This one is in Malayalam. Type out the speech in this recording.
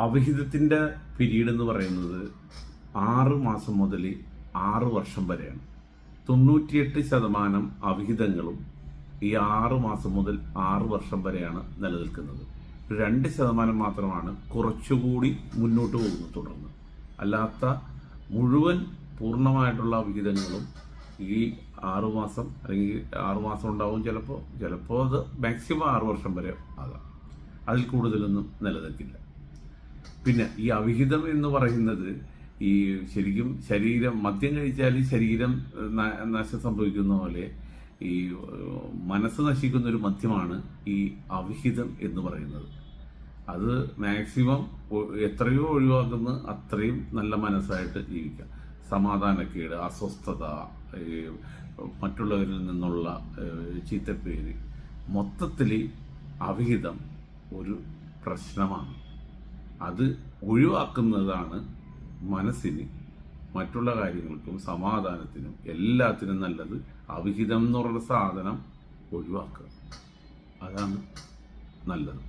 അവിഹിതത്തിൻ്റെ പീരീഡ് എന്ന് പറയുന്നത് 6 മാസം മുതൽ 6 വർഷം വരെയാണ്. 98% അവിഹിതങ്ങളും ഈ 6 മാസം മുതൽ 6 വർഷം വരെയാണ് നിലനിൽക്കുന്നത്. 2% മാത്രമാണ് കുറച്ചുകൂടി മുന്നോട്ട് പോകുന്നത് തുടർന്ന്. അല്ലാത്ത മുഴുവൻ പൂർണ്ണമായിട്ടുള്ള അവിഹിതങ്ങളും ഈ 6 മാസം അല്ലെങ്കിൽ 6 മാസം ഉണ്ടാവും, ചിലപ്പോൾ അത് മാക്സിമം 6 വർഷം വരെ ആകാം. അതിൽ കൂടുതലൊന്നും നിലനിൽക്കില്ല. പിന്നെ ഈ അവിഹിതം എന്ന് പറയുന്നത് ഈ ശരിക്കും മദ്യം കഴിച്ചാൽ ശരീരം നാശം സംഭവിക്കുന്ന പോലെ ഈ മനസ്സ് നശിക്കുന്ന ഒരു മദ്യമാണ് ഈ അവിഹിതം എന്ന് പറയുന്നത്. അത് മാക്സിമം എത്രയോ ഒഴിവാക്കുന്ന അത്രയും നല്ല മനസ്സായിട്ട് ജീവിക്കാം. സമാധാനക്കേട്, അസ്വസ്ഥത, മറ്റുള്ളവരിൽ നിന്നുള്ള ചീത്തപ്പേര്, മൊത്തത്തിൽ അവിഹിതം ഒരു പ്രശ്നമാണ്. അത് ഒഴിവാക്കുന്നതാണ് മനസ്സിന് മറ്റുള്ള കാര്യങ്ങൾക്കും സമാധാനത്തിനും എല്ലാത്തിനും നല്ലത്. അവിഹിതം എന്ന് പറയുന്ന സാധനം ഒഴിവാക്കുക, അതാണ് നല്ലത്.